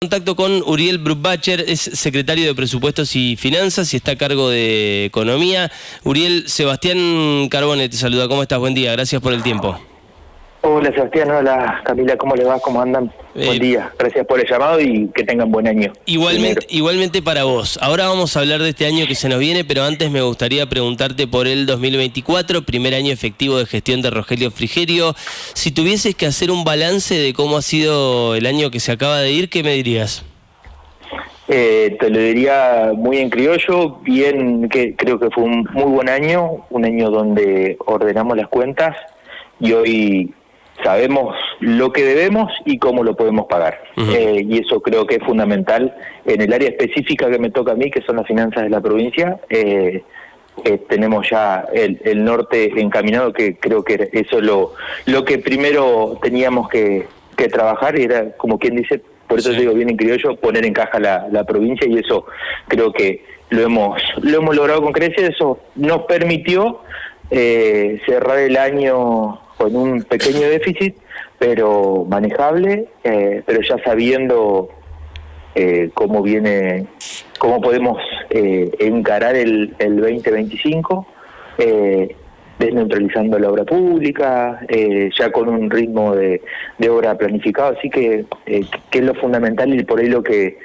Contacto con Uriel Brugbacher, es secretario de Presupuestos y Finanzas y está a cargo de Economía. Uriel, Sebastián Carbone te saluda. ¿Cómo estás? Buen día, gracias por el tiempo. Hola Sebastián, hola Camila, ¿cómo les va? ¿Cómo andan? Buen día, gracias por el llamado y que tengan buen año. Igualmente para vos. Ahora vamos a hablar de este año que se nos viene, pero antes me gustaría preguntarte por el 2024, primer año efectivo de gestión de Rogelio Frigerio. Si tuvieses que hacer un balance de cómo ha sido el año que se acaba de ir, ¿qué me dirías? Te lo diría muy en criollo, bien, que creo que fue un muy buen año, un año donde ordenamos las cuentas y hoy sabemos lo que debemos y cómo lo podemos pagar. Y eso creo que es fundamental en el área específica que me toca a mí, que son las finanzas de la provincia. Tenemos ya el norte encaminado, que creo que eso lo que primero teníamos que trabajar, y era, como quien dice, por eso digo bien en criollo, poner en caja la provincia, y eso creo que lo hemos logrado con creces. Eso nos permitió cerrar el año con un pequeño déficit, pero manejable, pero ya sabiendo cómo podemos encarar el 2025, desneutralizando la obra pública, ya con un ritmo de obra planificado, así que es lo fundamental y por ahí lo que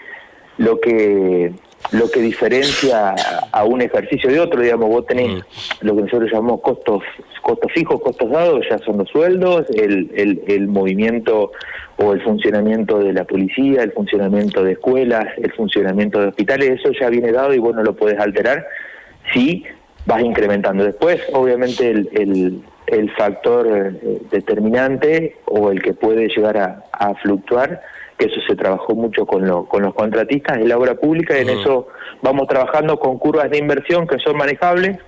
diferencia a un ejercicio de otro. Digamos, vos tenés lo que nosotros llamamos costos fijos, costos dados, ya son los sueldos, el movimiento o el funcionamiento de la policía, el funcionamiento de escuelas, el funcionamiento de hospitales, eso ya viene dado y vos no lo podés alterar si vas incrementando. Después, obviamente, el factor determinante o el que puede llegar a fluctuar, que eso se trabajó mucho con los contratistas, es la obra pública, y en eso vamos trabajando con curvas de inversión que son manejables.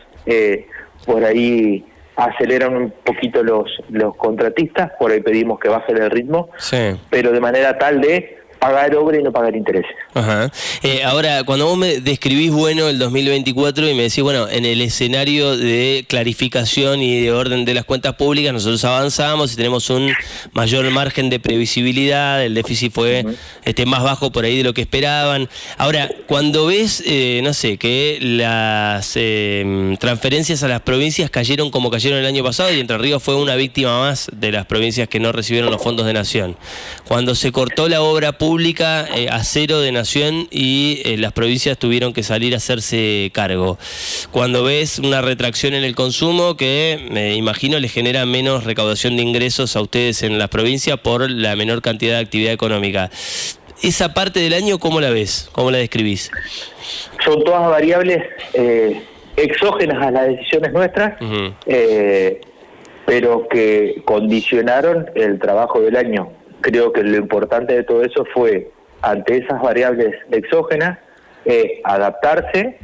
Por ahí aceleran un poquito los contratistas, por ahí pedimos que bajen el ritmo, pero de manera tal de pagar obra y no pagar intereses. Ajá. Ahora, cuando vos me describís el 2024 y me decís, en el escenario de clarificación y de orden de las cuentas públicas, nosotros avanzamos y tenemos un mayor margen de previsibilidad, el déficit fue más bajo por ahí de lo que esperaban. Ahora, cuando ves, que las transferencias a las provincias cayeron como cayeron el año pasado, y Entre Ríos fue una víctima más de las provincias que no recibieron los fondos de Nación. Cuando se cortó la obra pública a cero de Nación y las provincias tuvieron que salir a hacerse cargo. Cuando ves una retracción en el consumo que me imagino les genera menos recaudación de ingresos a ustedes en las provincias por la menor cantidad de actividad económica. Esa parte del año, ¿cómo la ves? ¿Cómo la describís? Son todas variables exógenas a las decisiones nuestras, pero que condicionaron el trabajo del año. Creo que lo importante de todo eso fue, ante esas variables exógenas, adaptarse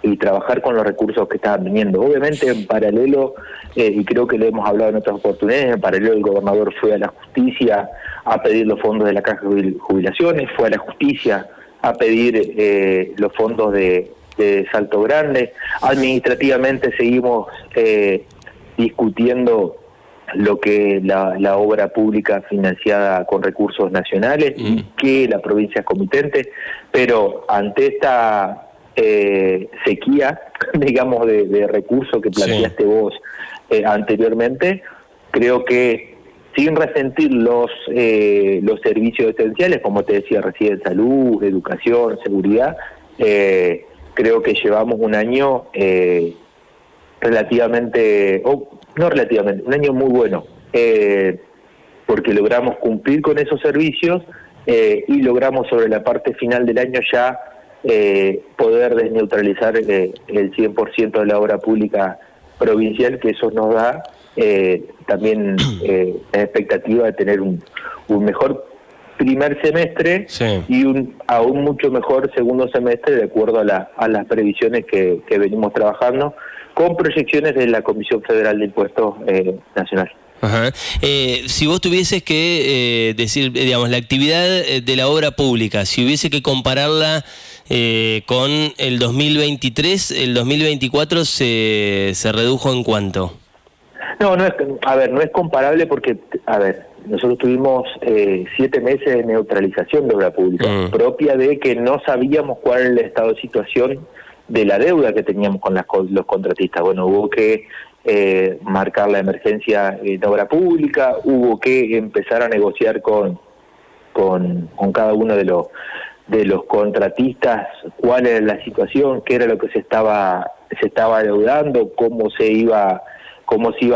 y trabajar con los recursos que estaban viniendo. Obviamente, en paralelo, y creo que lo hemos hablado en otras oportunidades, en paralelo el gobernador fue a la justicia a pedir los fondos de la Caja de Jubilaciones, fue a la justicia a pedir los fondos de Salto Grande. Administrativamente seguimos discutiendo lo que la obra pública financiada con recursos nacionales y que la provincia es comitente, pero ante esta sequía, digamos, de recursos que planteaste vos anteriormente, creo que sin resentir los servicios esenciales, como te decía recién, salud, educación, seguridad, creo que llevamos un año un año muy bueno, porque logramos cumplir con esos servicios y logramos sobre la parte final del año ya poder desneutralizar el 100% de la obra pública provincial, que eso nos da también la expectativa de tener un mejor primer semestre y un aún mucho mejor segundo semestre, de acuerdo a las previsiones que venimos trabajando, con proyecciones de la Comisión Federal de Impuestos Nacional. Ajá. Si vos tuvieses que decir, digamos, la actividad de la obra pública, si hubiese que compararla con el 2023, el 2024 se redujo ¿en cuánto? No es comparable porque, nosotros tuvimos 7 meses de neutralización de obra pública, propia de que no sabíamos cuál era el estado de situación de la deuda que teníamos con los contratistas. Bueno, hubo que marcar la emergencia en obra pública, hubo que empezar a negociar con cada uno de los contratistas cuál era la situación, qué era lo que se estaba adeudando, cómo se iba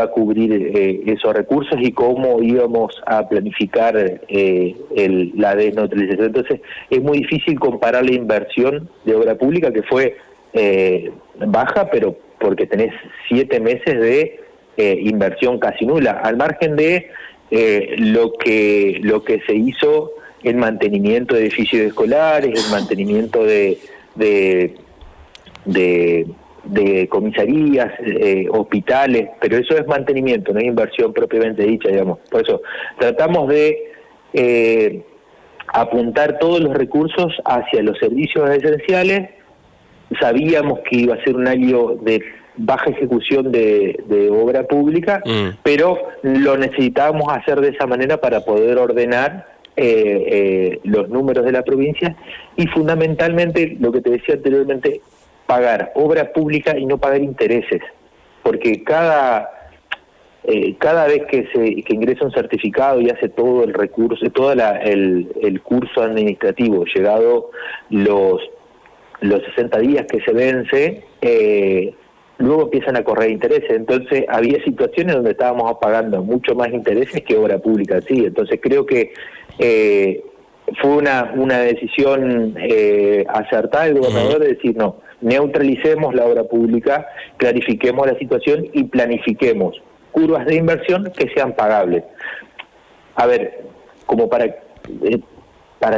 a cubrir esos recursos y cómo íbamos a planificar la desneutralización. Entonces es muy difícil comparar la inversión de obra pública, que fue baja, pero porque tenés 7 meses de inversión casi nula, al margen de lo que se hizo en mantenimiento de edificios escolares, en mantenimiento de comisarías, hospitales, pero eso es mantenimiento, no es inversión propiamente dicha, digamos. Por eso tratamos de apuntar todos los recursos hacia los servicios esenciales. Sabíamos que iba a ser un año de baja ejecución de obra pública, pero lo necesitábamos hacer de esa manera para poder ordenar los números de la provincia y fundamentalmente, lo que te decía anteriormente, pagar obra pública y no pagar intereses, porque cada vez que ingresa un certificado y hace todo el recurso, el curso administrativo, llegado los 60 días que se vence, luego empiezan a correr intereses. Entonces había situaciones donde estábamos pagando mucho más intereses que obra pública, sí. Entonces creo que fue una decisión acertada del gobernador de decir no, neutralicemos la obra pública, clarifiquemos la situación y planifiquemos curvas de inversión que sean pagables. A ver, como para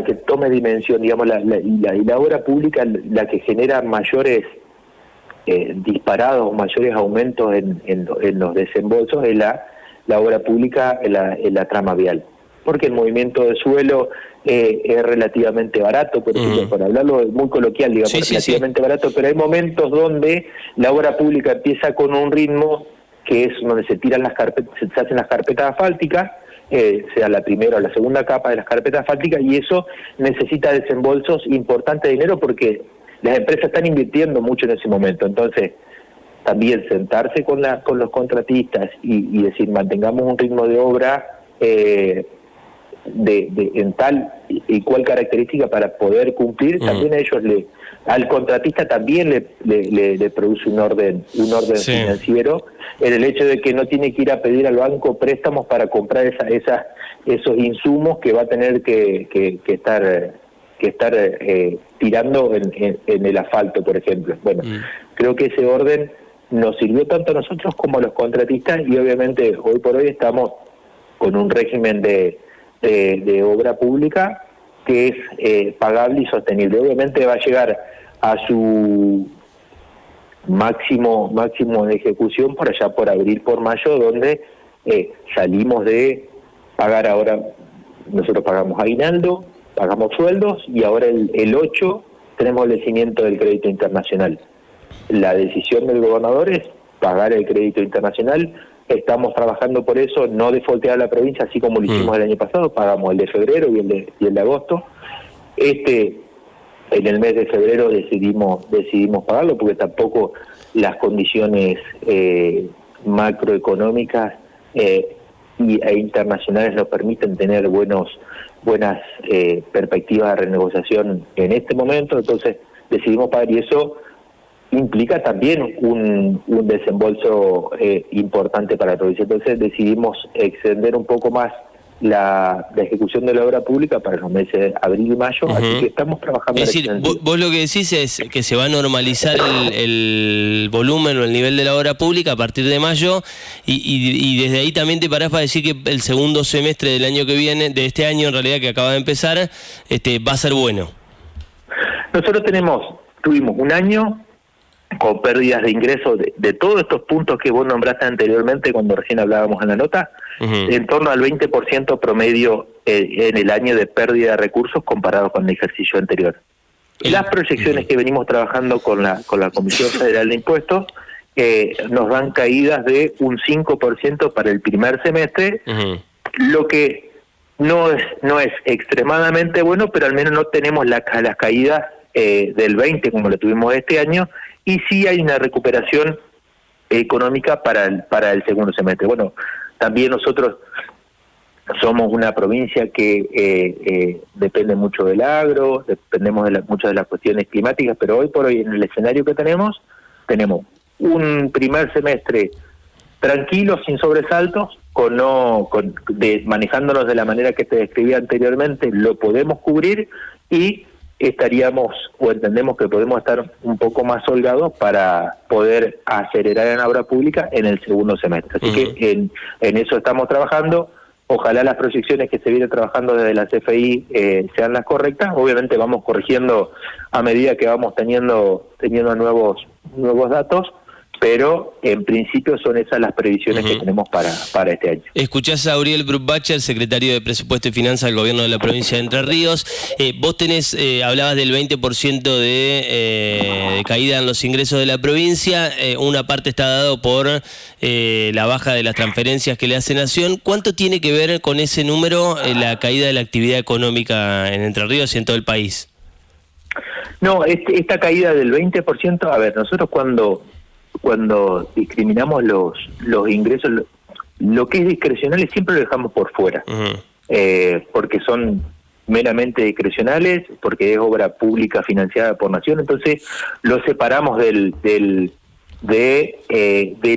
que tome dimensión, digamos, la obra pública, la que genera mayores disparados, mayores aumentos en los desembolsos es la obra pública en la trama vial, porque el movimiento de suelo es relativamente barato, por ejemplo, para hablarlo muy coloquial, digamos, relativamente barato, pero hay momentos donde la obra pública empieza con un ritmo que es donde se tiran las carpetas, se hacen las carpetas asfálticas, sea la primera o la segunda capa de las carpetas asfálticas, y eso necesita desembolsos importantes de dinero porque las empresas están invirtiendo mucho en ese momento. Entonces, también sentarse con los contratistas y decir, mantengamos un ritmo de obra en tal y cual característica para poder cumplir, también a ellos al contratista también le produce un orden financiero, en el hecho de que no tiene que ir a pedir al banco préstamos para comprar esos insumos que va a tener que estar tirando en el asfalto, por ejemplo. Bueno, creo que ese orden nos sirvió tanto a nosotros como a los contratistas, y obviamente hoy por hoy estamos con un régimen de obra pública que es pagable y sostenible. Obviamente va a llegar a su máximo de ejecución por allá por abril, por mayo, donde salimos de pagar ahora, nosotros pagamos aguinaldo, pagamos sueldos, y ahora el 8 tenemos el vencimiento del crédito internacional. La decisión del gobernador es pagar el crédito internacional. Estamos trabajando por eso, no defaultear a la provincia, así como lo hicimos el año pasado. Pagamos el de febrero y el de agosto. En el mes de febrero decidimos pagarlo, porque tampoco las condiciones macroeconómicas e internacionales nos permiten tener buenas perspectivas de renegociación en este momento. Entonces decidimos pagar, y eso implica también un desembolso importante para la provincia. Entonces decidimos extender un poco más la ejecución de la obra pública para los meses de abril y mayo, así que estamos trabajando. Es decir, vos lo que decís es que se va a normalizar el volumen o el nivel de la obra pública a partir de mayo, y desde ahí también te parás para decir que el segundo semestre del año que viene, de este año en realidad que acaba de empezar, va a ser bueno. Nosotros tuvimos un año con pérdidas de ingresos de todos estos puntos que vos nombraste anteriormente cuando recién hablábamos en la nota, en torno al 20% promedio en el año de pérdida de recursos comparado con el ejercicio anterior. Las proyecciones que venimos trabajando con la Comisión Federal de Impuestos nos dan caídas de un 5% para el primer semestre, lo que no es extremadamente bueno, pero al menos no tenemos las caídas del 20 como lo tuvimos este año, y sí hay una recuperación económica para el segundo semestre. Bueno, también nosotros somos una provincia que depende mucho del agro, dependemos de muchas de las cuestiones climáticas, pero hoy por hoy en el escenario que tenemos un primer semestre tranquilo, sin sobresaltos, manejándonos de la manera que te describí anteriormente, lo podemos cubrir y estaríamos o entendemos que podemos estar un poco más holgados para poder acelerar en la obra pública en el segundo semestre. Así que en eso estamos trabajando. Ojalá las proyecciones que se vienen trabajando desde la CFI sean las correctas. Obviamente vamos corrigiendo a medida que vamos teniendo nuevos datos, pero en principio son esas las previsiones que tenemos para este año. Escuchás a Uriel Brugbacher, secretario de Presupuesto y Finanzas del Gobierno de la provincia de Entre Ríos. Vos hablabas del 20% de caída en los ingresos de la provincia. Una parte está dado por la baja de las transferencias que le hace Nación. ¿Cuánto tiene que ver con ese número la caída de la actividad económica en Entre Ríos y en todo el país? No, esta caída del 20%, a ver, nosotros cuando discriminamos los ingresos, lo que es discrecional siempre lo dejamos por fuera, porque son meramente discrecionales, porque es obra pública financiada por Nación, entonces lo separamos del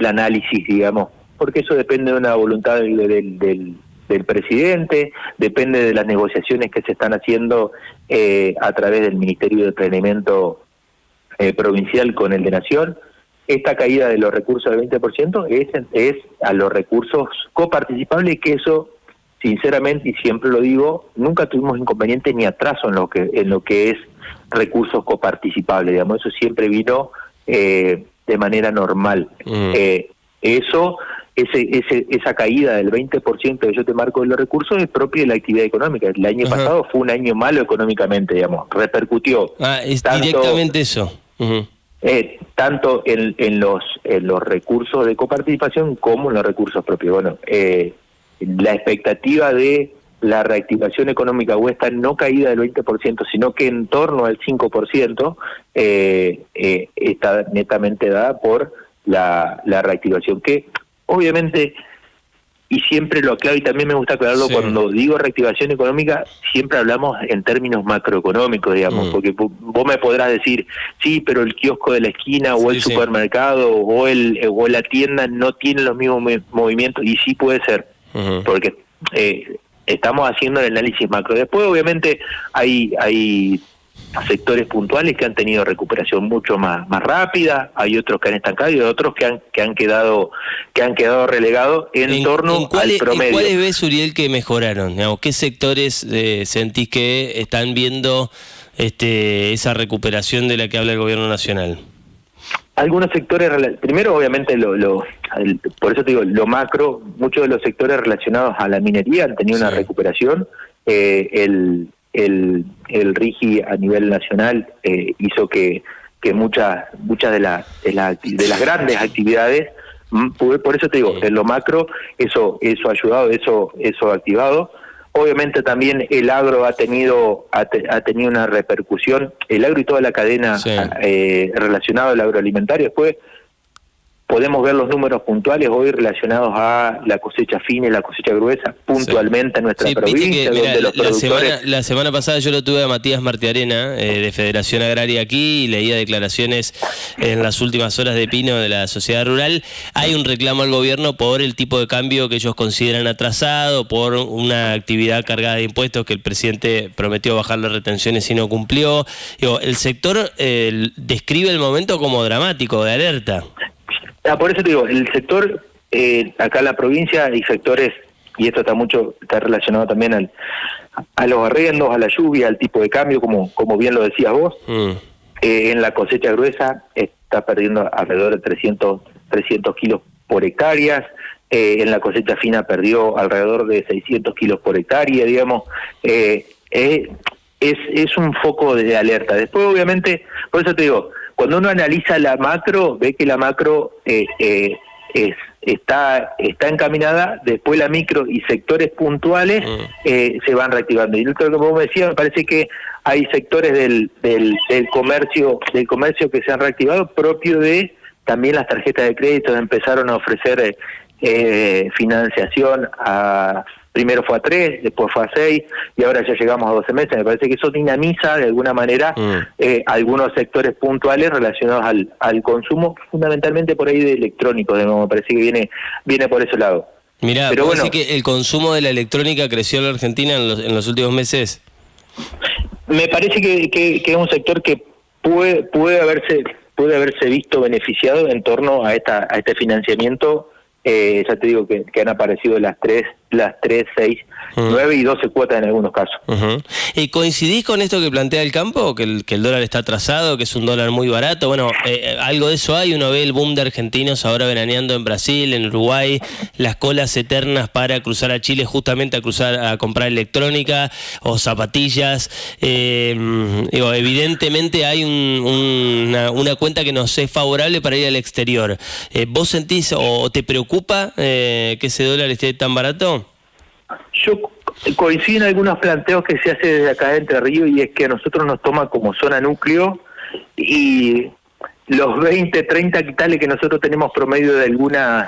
análisis, digamos, porque eso depende de una voluntad del presidente, depende de las negociaciones que se están haciendo a través del Ministerio de Planeamiento provincial con el de Nación. Esta caída de los recursos del 20% es a los recursos coparticipables, que eso, sinceramente, y siempre lo digo, nunca tuvimos inconveniente ni atraso en lo que es recursos coparticipables, digamos, eso siempre vino de manera normal. Esa caída del 20% que yo te marco de los recursos es propia de la actividad económica. El año pasado fue un año malo económicamente, digamos, repercutió. Es directamente eso. Tanto en los recursos de coparticipación como en los recursos propios. Bueno, la expectativa de la reactivación económica o esta no caída del 20%, sino que en torno al 5%, está netamente dada por la reactivación, que obviamente, y siempre lo aclaro, y también me gusta aclararlo, cuando digo reactivación económica, siempre hablamos en términos macroeconómicos, digamos, porque vos me podrás decir, sí, pero el kiosco de la esquina o el supermercado o la tienda no tiene los mismos movimientos, y sí puede ser, porque estamos haciendo el análisis macro. Después, obviamente, hay sectores puntuales que han tenido recuperación mucho más rápida, hay otros que han estancado y otros que han quedado relegados en torno al promedio. ¿En cuáles ves, Uriel, que mejoraron? Digamos, ¿qué sectores sentís que están viendo esa recuperación de la que habla el Gobierno Nacional? Algunos sectores, primero obviamente por eso te digo, lo macro, muchos de los sectores relacionados a la minería han tenido una recuperación. El RIGI a nivel nacional hizo que muchas de las grandes actividades, por eso te digo, en lo macro eso ha ayudado, eso ha activado. Obviamente también el agro ha tenido una repercusión, el agro y toda la cadena relacionada al agroalimentario. Después podemos ver los números puntuales hoy relacionados a la cosecha fina y la cosecha gruesa, puntualmente en nuestra provincia, donde los productores... La semana pasada yo lo tuve a Matías Martiarena, de Federación Agraria aquí, y leía declaraciones en las últimas horas de Pino de la Sociedad Rural. Hay un reclamo al gobierno por el tipo de cambio que ellos consideran atrasado, por una actividad cargada de impuestos que el presidente prometió bajar las retenciones y no cumplió. Digo, el sector describe el momento como dramático, de alerta. Por eso te digo, el sector, acá en la provincia hay sectores, y esto está relacionado también a los arrendos, a la lluvia, al tipo de cambio, como bien lo decías vos. En la cosecha gruesa está perdiendo alrededor de 300 kilos por hectárea. En la cosecha fina perdió alrededor de 600 kilos por hectárea, digamos. Es un foco de alerta. Después, obviamente, por eso te digo, cuando uno analiza la macro, ve que la macro está encaminada, después la micro y sectores puntuales se van reactivando. Y lo que vos me decías, me parece que hay sectores del comercio que se han reactivado, propio de también las tarjetas de crédito. Empezaron a ofrecer financiación primero fue a 3, después fue a 6 y ahora ya llegamos a 12 meses. Me parece que eso dinamiza de alguna manera algunos sectores puntuales relacionados al consumo, fundamentalmente por ahí de electrónicos. Me parece que viene por ese lado. Mirá, ¿puedo decir que el consumo de la electrónica creció en la Argentina en los últimos meses? Me parece que es un sector que puede haberse visto beneficiado en torno a este financiamiento. Ya te digo que han aparecido las 3, 6, 9 y 12 cuotas en algunos casos. ¿Coincidís con esto que plantea el campo? Que el dólar está atrasado, que es un dólar muy barato. Bueno, algo de eso hay. Uno ve el boom de argentinos ahora veraneando en Brasil, en Uruguay, las colas eternas para cruzar a Chile, justamente a comprar electrónica o zapatillas. Evidentemente hay una cuenta que nos es favorable para ir al exterior. ¿Vos sentís o te preocupa que ese dólar esté tan barato? Yo coincido en algunos planteos que se hace desde acá de Entre Ríos, y es que a nosotros nos toma como zona núcleo, y los 20, 30 quintales que nosotros tenemos promedio de algunos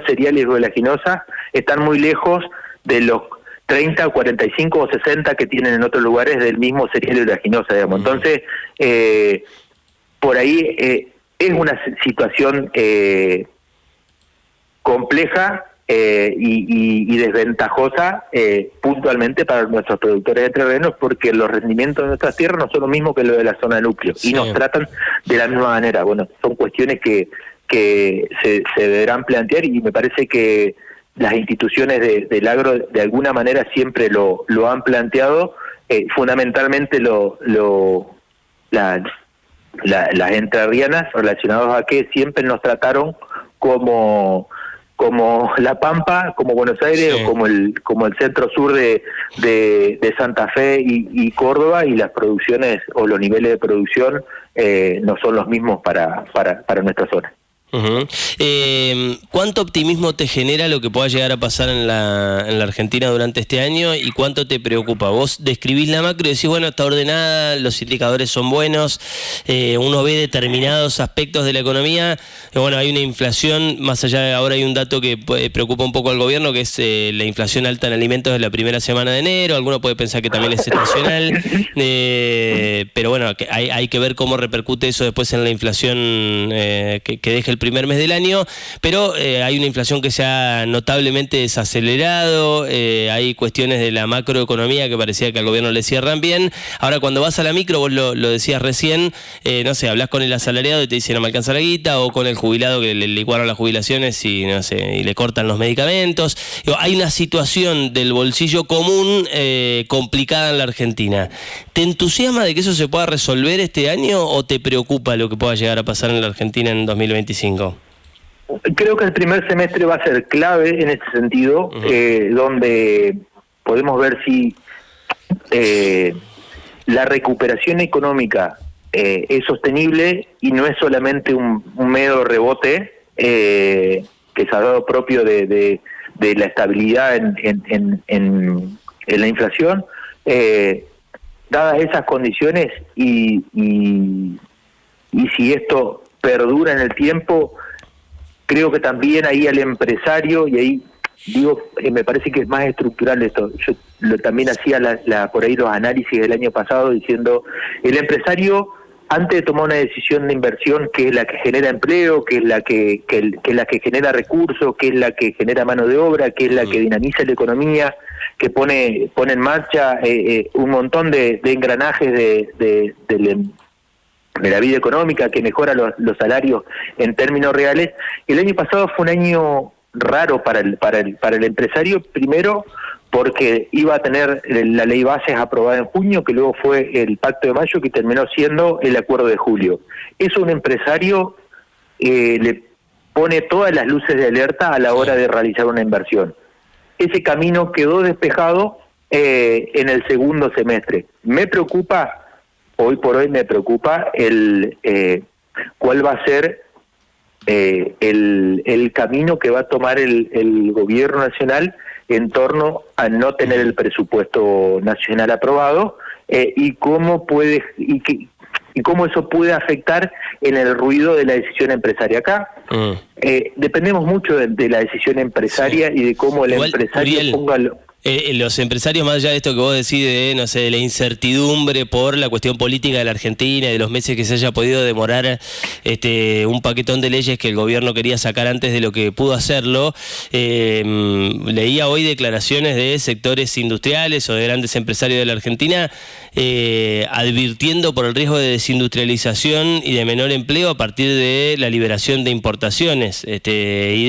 cereales oleaginosas están muy lejos de los 30, 45 o 60 que tienen en otros lugares del mismo cereal oleaginosa, digamos. Entonces, por ahí es una situación compleja y desventajosa puntualmente para nuestros productores de terrenos, porque los rendimientos de nuestras tierras no son los mismos que los de la zona núcleo, y nos tratan de la misma manera. Bueno, son cuestiones que se deberán plantear, y me parece que las instituciones del agro de alguna manera siempre lo han planteado, fundamentalmente las entrerrianas, relacionados a que siempre nos trataron como La Pampa, como Buenos Aires, o como el centro sur de Santa Fe y Córdoba, y las producciones o los niveles de producción no son los mismos para nuestra zona. ¿Cuánto optimismo te genera lo que pueda llegar a pasar en la Argentina durante este año, y cuánto te preocupa? Vos describís la macro y decís, bueno, está ordenada, los indicadores son buenos, uno ve determinados aspectos de la economía, bueno, hay una inflación, más allá de ahora hay un dato que preocupa un poco al gobierno, que es la inflación alta en alimentos de la primera semana de enero. Alguno puede pensar que también es estacional, pero bueno, hay que ver cómo repercute eso después en la inflación que deje el primer mes del año, pero hay una inflación que se ha notablemente desacelerado, hay cuestiones de la macroeconomía que parecía que al gobierno le cierran bien. Ahora, cuando vas a la micro, vos lo decías recién, no sé, hablas con el asalariado y te dice no me alcanza la guita, o con el jubilado que le licuaron las jubilaciones y no sé, y le cortan los medicamentos. Hay una situación del bolsillo común complicada en la Argentina. ¿Te entusiasma de que eso se pueda resolver este año, o te preocupa lo que pueda llegar a pasar en la Argentina en 2025? Creo que el primer semestre va a ser clave en este sentido, donde podemos ver si la recuperación económica es sostenible y no es solamente un mero rebote que se ha dado propio de la estabilidad en la inflación. Dadas esas condiciones, y si esto perdura en el tiempo, creo que también ahí al empresario, y ahí digo, me parece que es más estructural esto. Yo también hacía por ahí los análisis del año pasado, diciendo, el empresario, antes de tomar una decisión de inversión, que es la que genera empleo, que es la que genera recursos, que es la que genera mano de obra, que es la que dinamiza la economía, que pone en marcha un montón de engranajes de la vida económica, que mejora los salarios en términos reales. El año pasado fue un año raro para el empresario, primero porque iba a tener la ley bases aprobada en junio, que luego fue el pacto de mayo, que terminó siendo el acuerdo de julio. Eso un empresario le pone todas las luces de alerta a la hora de realizar una inversión. Ese camino quedó despejado en el segundo semestre. Me preocupa, hoy por hoy me preocupa cuál va a ser el camino que va a tomar el gobierno nacional en torno a no tener el presupuesto nacional aprobado, y cómo eso puede afectar en el ruido de la decisión empresaria. Acá dependemos mucho de la decisión empresaria y de cómo el empresario Uriel, ponga... los empresarios, más allá de esto que vos decís de, no sé, de la incertidumbre por la cuestión política de la Argentina y de los meses que se haya podido demorar un paquetón de leyes que el gobierno quería sacar antes de lo que pudo hacerlo, leía hoy declaraciones de sectores industriales o de grandes empresarios de la Argentina advirtiendo por el riesgo de desindustrialización y de menor empleo a partir de la liberación de importaciones y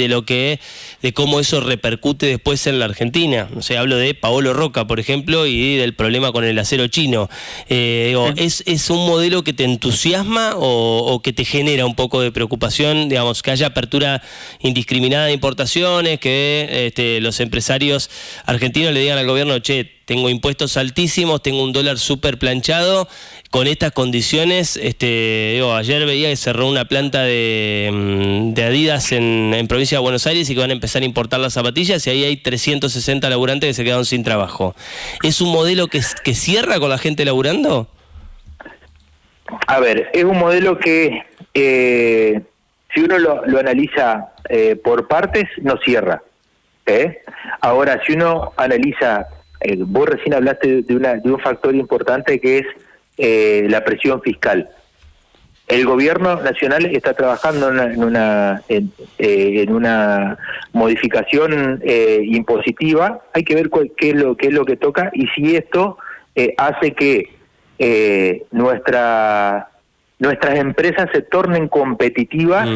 de cómo eso repercute después en la Argentina. O sea, hablo de Paolo Roca, por ejemplo, y del problema con el acero chino. ¿Es un modelo que te entusiasma o que te genera un poco de preocupación, digamos, que haya apertura indiscriminada de importaciones, que los empresarios argentinos le digan al gobierno, che, tengo impuestos altísimos, tengo un dólar súper planchado, con estas condiciones, ayer veía que cerró una planta de Adidas en provincia de Buenos Aires y que van a empezar a importar las zapatillas y ahí hay 360 laburantes que se quedaron sin trabajo. ¿Es un modelo que cierra con la gente laburando? A ver, es un modelo que si uno lo analiza por partes, no cierra. Ahora, si uno analiza, vos recién hablaste de un factor importante que es la presión fiscal. El gobierno nacional está trabajando en una modificación impositiva. Hay que ver qué es lo que toca y si esto hace que nuestras empresas se tornen competitivas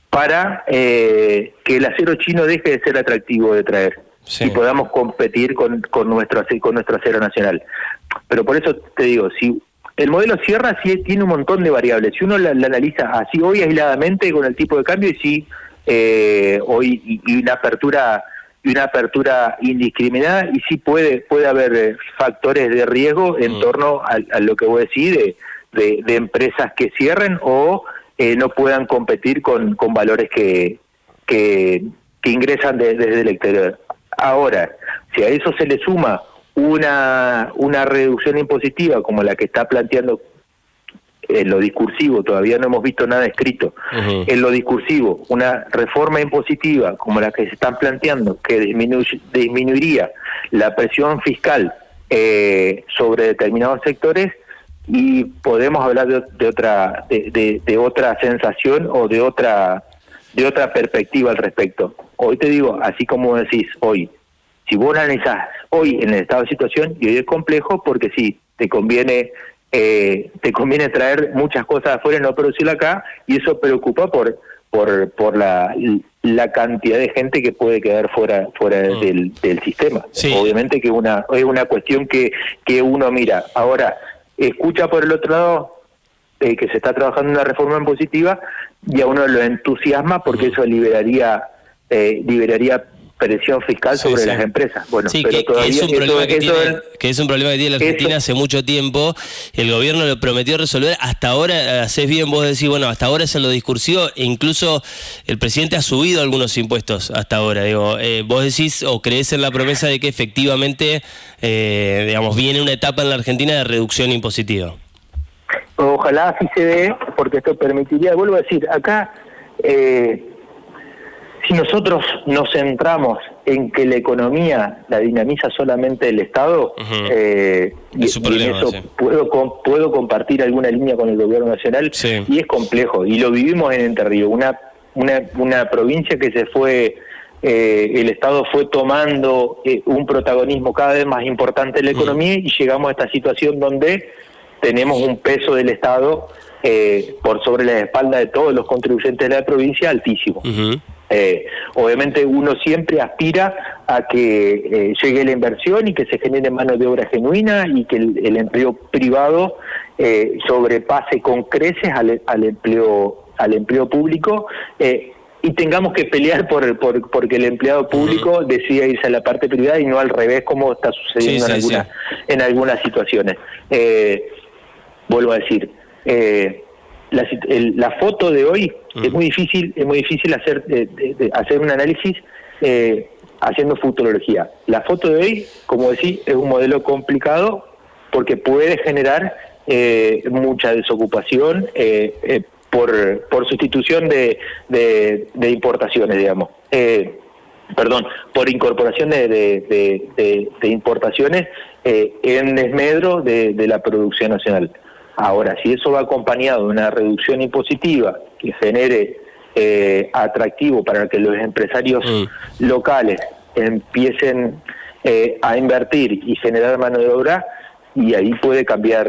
para que el acero chino deje de ser atractivo de traer. Sí. Y podamos competir con nuestro acero nacional. Pero por eso te digo, si el modelo cierra, sí tiene un montón de variables. Si uno la analiza así hoy aisladamente con el tipo de cambio, y sí hoy y una apertura indiscriminada, y sí puede haber factores de riesgo en torno a lo que vos decís de empresas que cierren o no puedan competir con valores que ingresan desde el exterior. Ahora, si a eso se le suma una reducción impositiva como la que está planteando en lo discursivo, todavía no hemos visto nada escrito, en lo discursivo, una reforma impositiva como la que se están planteando, que disminuiría la presión fiscal sobre determinados sectores, y podemos hablar de otra sensación o de otra perspectiva al respecto. Hoy te digo, así como decís hoy, si vos analizás hoy en el estado de situación, y hoy es complejo porque sí, te conviene traer muchas cosas de afuera y no producirla acá, y eso preocupa por la cantidad de gente que puede quedar fuera del sistema. Sí. Obviamente que es una cuestión que uno mira. Ahora, escucha por el otro lado que se está trabajando en una reforma impositiva y a uno lo entusiasma porque eso liberaría presión fiscal sobre las empresas. Bueno, sí, pero todavía es un problema que tiene la Argentina hace mucho tiempo. El gobierno lo prometió resolver. Hasta ahora, hacés bien vos decís, bueno, hasta ahora es en lo discursivo, e incluso el presidente ha subido algunos impuestos hasta ahora. Digo, vos decís o creés en la promesa de que efectivamente, viene una etapa en la Argentina de reducción impositiva. Ojalá así se dé, porque esto permitiría, vuelvo a decir, acá si nosotros nos centramos en que la economía la dinamiza solamente el Estado, y en eso sí. puedo compartir alguna línea con el gobierno nacional, sí. Y es complejo, y lo vivimos en Entre Ríos, una provincia que se fue, el Estado fue tomando un protagonismo cada vez más importante en la economía, y llegamos a esta situación donde tenemos un peso del Estado por sobre la espalda de todos los contribuyentes de la provincia altísimo. Obviamente uno siempre aspira a que llegue la inversión y que se genere mano de obra genuina y que el empleo privado sobrepase con creces al empleo público, y tengamos que pelear porque el empleado público decida irse a la parte privada y no al revés, como está sucediendo en algunas situaciones. Vuelvo a decir, la foto de hoy es muy difícil hacer un análisis haciendo futurología. La foto de hoy, como decís, es un modelo complicado porque puede generar mucha desocupación por sustitución de importaciones, digamos. Por incorporación de importaciones en desmedro de la producción nacional. Ahora, si eso va acompañado de una reducción impositiva que genere atractivo para que los empresarios locales empiecen a invertir y generar mano de obra, y ahí puede cambiar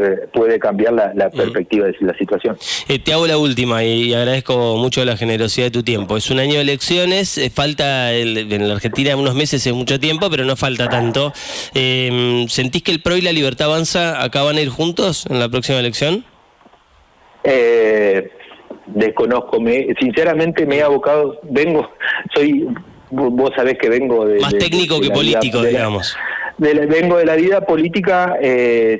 la perspectiva de la situación. Te hago la última y agradezco mucho la generosidad de tu tiempo. Es un año de elecciones, falta en la Argentina unos meses, es mucho tiempo, pero no falta tanto. ¿Sentís que el PRO y la Libertad Avanza acá van a ir juntos en la próxima elección? Desconozco, sinceramente me he abocado, vos sabés que vengo de... Más técnico que político, digamos. Vengo de la vida política,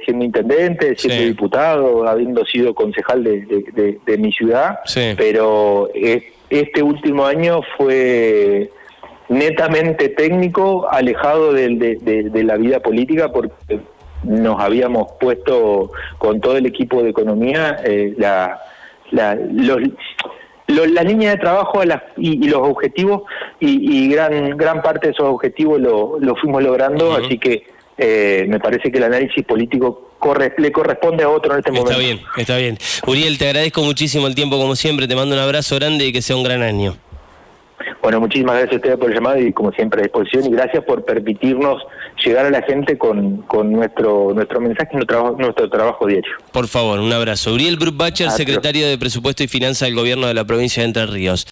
siendo intendente, siendo diputado, habiendo sido concejal de mi ciudad, pero este último año fue netamente técnico, alejado de la vida política, porque nos habíamos puesto con todo el equipo de economía la línea de trabajo y los objetivos, y gran parte de esos objetivos lo fuimos logrando, así que me parece que el análisis político le corresponde a otro en este momento. Está bien. Uriel, te agradezco muchísimo el tiempo como siempre, te mando un abrazo grande y que sea un gran año. Bueno, muchísimas gracias a ustedes por el llamado y como siempre a disposición, y gracias por permitirnos llegar a la gente con nuestro mensaje y nuestro trabajo diario. Por favor, un abrazo. Uriel Brugbacher, secretario de Presupuesto y Finanzas del Gobierno de la provincia de Entre Ríos.